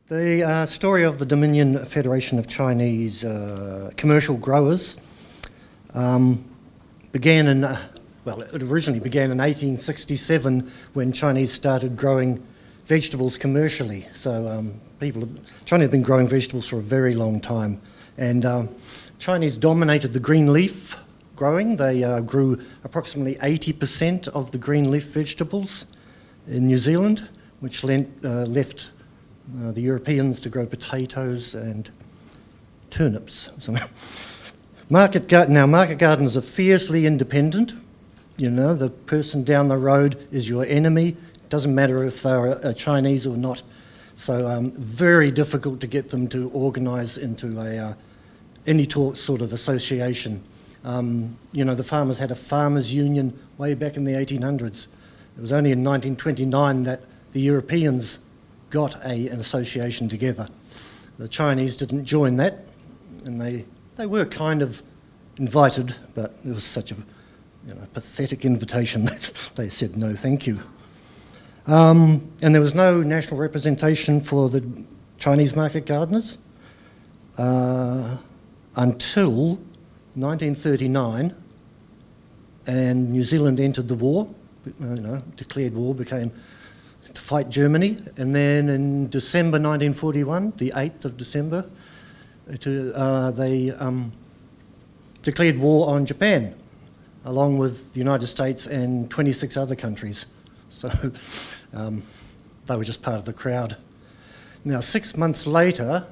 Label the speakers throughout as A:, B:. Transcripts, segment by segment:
A: The story of the Dominion Federation of Chinese Commercial Growers began in, it originally began in 1867 when Chinese started growing vegetables commercially. So China had been growing vegetables for a very long time, and Chinese dominated the green leaf growing. They grew approximately 80% of the green leaf vegetables in New Zealand, which left the Europeans to grow potatoes and turnips. Market gardens are fiercely independent. You know, the person down the road is your enemy. It doesn't matter if they're Chinese or not. So very difficult to get them to organise into any sort of association. You know, the farmers had a farmers' union way back in the 1800s. It was only in 1929 that the Europeans got an association together. The Chinese didn't join that, and they were kind of invited, but it was such a pathetic invitation that they said no thank you. And there was no national representation for the Chinese market gardeners until 1939, and New Zealand entered the war, declared war, to fight Germany, and then in December 1941, the 8th of December, they declared war on Japan, along with the United States and 26 other countries. So they were just part of the crowd. Now, 6 months later,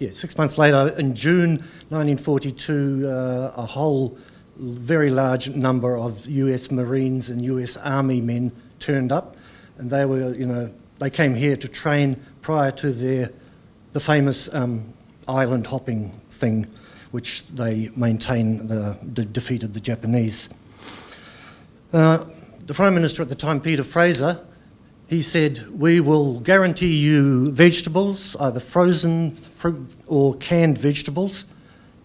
A: in June 1942, a whole very large number of US Marines and US Army men turned up, and they were, they came here to train prior to the famous island hopping thing, which they defeated the Japanese. The Prime Minister at the time, Peter Fraser, he said, "We will guarantee you vegetables, either frozen fruit or canned vegetables,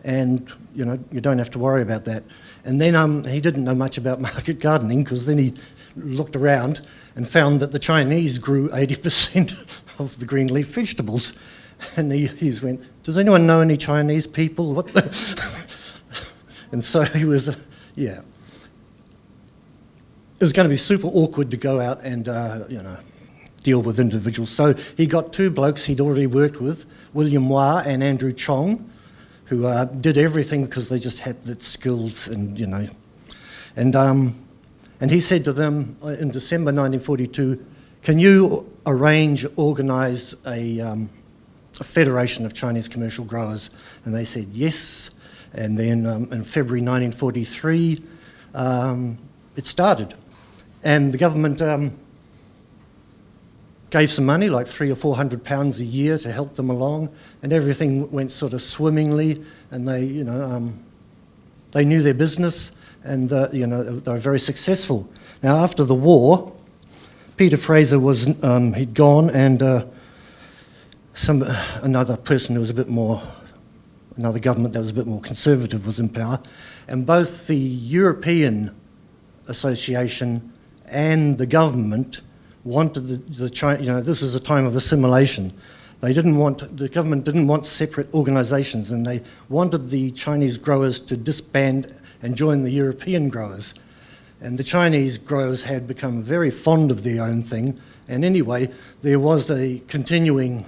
A: and you don't have to worry about that." And then he didn't know much about market gardening, because then he looked around and found that the Chinese grew 80% of the green leaf vegetables. And he went, "Does anyone know any Chinese people?" What the? And so he was, It was going to be super awkward to go out and, deal with individuals. So he got two blokes he'd already worked with, William Wai and Andrew Chong, who did everything because they just had the skills and he said to them in December 1942, "Can you organise a federation of Chinese commercial growers?" And they said yes. And then in February 1943, it started. And the government gave some money, like £300 or £400 a year, to help them along, and everything went sort of swimmingly. And they knew their business, and they were very successful. Now, after the war, Peter Fraser he'd gone, and another person who was another government that was a bit more conservative was in power, and both the European Association and the government wanted this was a time of assimilation. The government didn't want separate organisations, and they wanted the Chinese growers to disband and join the European growers. And the Chinese growers had become very fond of their own thing, and anyway, there was a continuing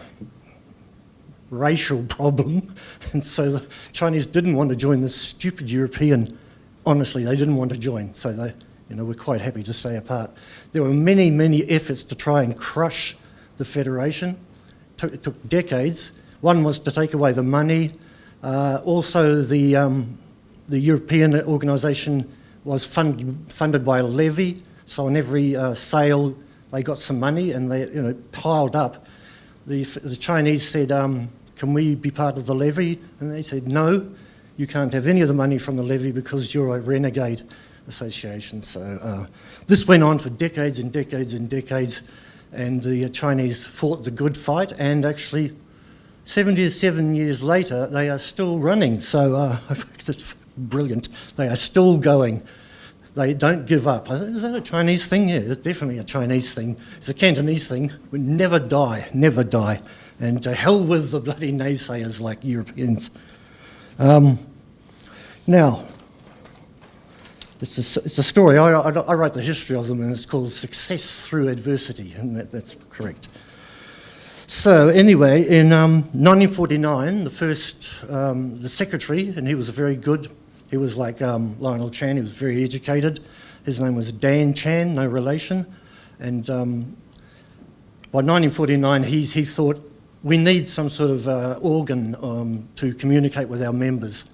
A: racial problem, and so the Chinese didn't want to join this stupid European. Honestly, they didn't want to join, so they were quite happy to stay apart. There were many, many efforts to try and crush the federation. It took decades. One was to take away the money. Also, the European organisation was funded by a levy, so on every sale they got some money, and they piled up. The Chinese said, "Can we be part of the levy?" And they said, "No, you can't have any of the money from the levy because you're a renegade association." So this went on for decades and decades and decades, and the Chinese fought the good fight, and actually 77 years later they are still running. So it's brilliant. They are still going. They don't give up. I said, is that a Chinese thing? Yeah, it's definitely a Chinese thing. It's a Cantonese thing. We never die, never die. And to hell with the bloody naysayers like Europeans. Now, it's a story. I write the history of them, and it's called Success Through Adversity, and that's correct. So anyway, in 1949, the secretary, and he was very good. He was like Lionel Chan. He was very educated. His name was Dan Chan, no relation. And by 1949, he thought we need some sort of organ to communicate with our members.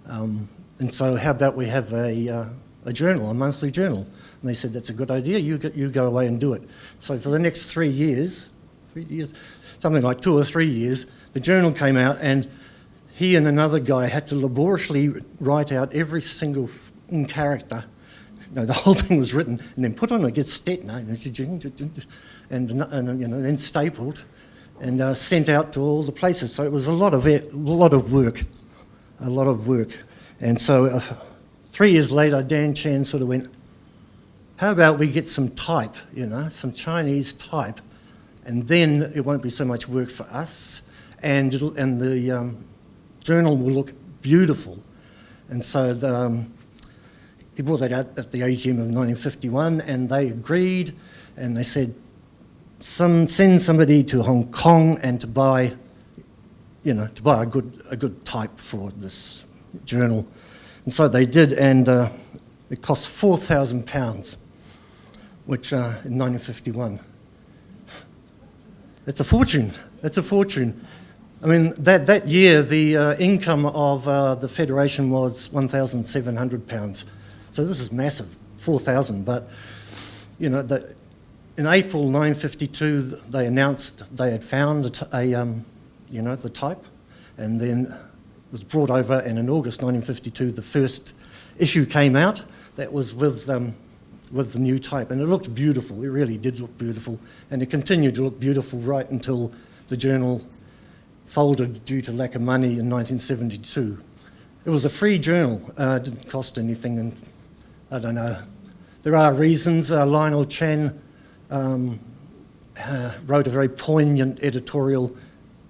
A: And so how about we have a journal, a monthly journal? And they said, that's a good idea, you go away and do it. So for the next 3 years, something like 2 or 3 years, the journal came out, and he and another guy had to laboriously write out every single character. The whole thing was written and then put on a Gestetner and then stapled and sent out to all the places. So it was a lot of work. And so 3 years later, Dan Chan sort of went, how about we get some type, some Chinese type, and then it won't be so much work for us, and the journal will look beautiful. And so he brought that out at the AGM of 1951, and they agreed, and they said, send somebody to Hong Kong and to buy a good type for this journal. And so they did, and it cost £4,000, which in 1951. That's a fortune. I mean, that year, the income of the Federation was £1,700. So this is massive, 4,000. But, in April 1952, they announced they had found the type, and then it was brought over, and in August 1952, the first issue came out that was with the new type, and it looked beautiful. It really did look beautiful, and it continued to look beautiful right until the journal folded due to lack of money in 1972. It was a free journal. It didn't cost anything, and I don't know. There are reasons. Lionel Chan wrote a very poignant editorial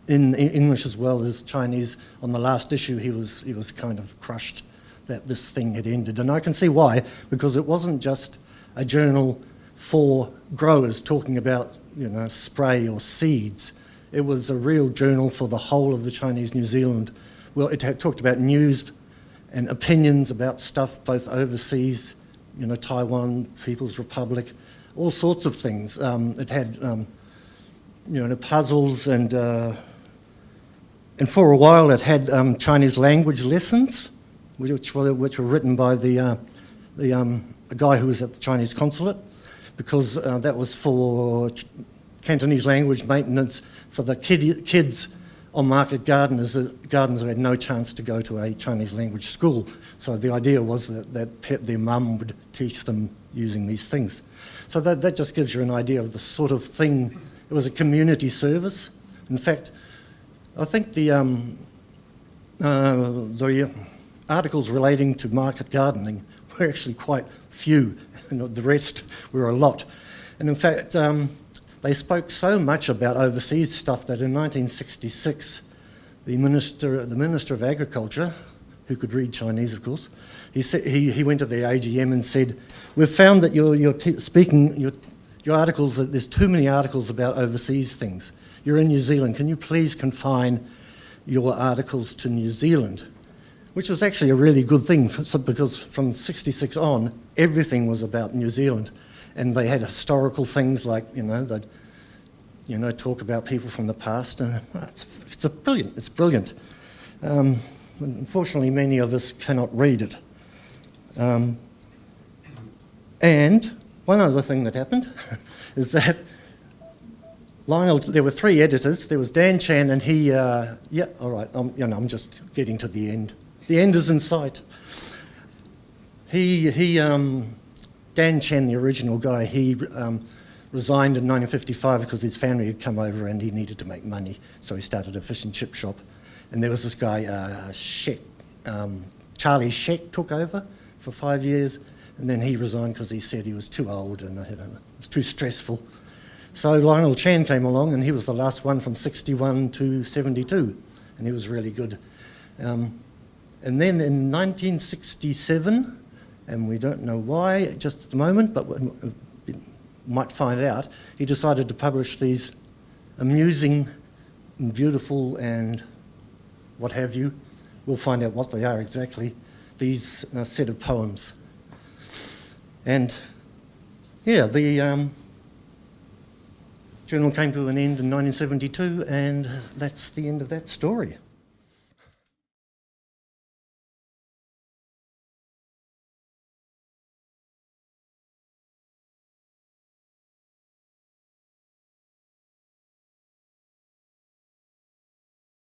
A: in English as well as Chinese. On the last issue, he was kind of crushed that this thing had ended, and I can see why, because it wasn't just a journal for growers talking about spray or seeds. It was a real journal for the whole of the Chinese New Zealand. Well, it had talked about news and opinions about stuff both overseas, Taiwan, People's Republic, all sorts of things. It had puzzles, and for a while it had Chinese language lessons, which were written by a guy who was at the Chinese consulate, because that was for Cantonese language maintenance for the kids on market gardeners who had no chance to go to a Chinese language school. So the idea was that their mum would teach them using these things. So that just gives you an idea of the sort of thing. It was a community service. In fact, I think the articles relating to market gardening were actually quite few, and the rest were a lot. And in fact, they spoke so much about overseas stuff that in 1966, the Minister of Agriculture, who could read Chinese, of course, he went to the AGM and said, "We've found that your articles, that there's too many articles about overseas things. You're in New Zealand. Can you please confine your articles to New Zealand?" Which was actually a really good thing, because from 66 on, everything was about New Zealand. And they had historical things like, they'd, talk about people from the past. And it's brilliant. It's brilliant. Unfortunately, many of us cannot read it. And one other thing that happened is that there were 3 editors. There was Dan Chan, and he, all right, I'm just getting to the end. The end is in sight. Dan Chan, the original guy, he resigned in 1955 because his family had come over and he needed to make money, so he started a fish and chip shop. And there was this guy, Charlie Sheck, took over for 5 years, And then he resigned because he said he was too old and it was too stressful. So Lionel Chan came along, and he was the last one from 61 to 72, and he was really good. And then in 1967, and we don't know why just at the moment, but we might find out, he decided to publish these amusing and beautiful and what have you. We'll find out what they are exactly, these set of poems. And yeah, the journal came to an end in 1972, and that's the end of that story.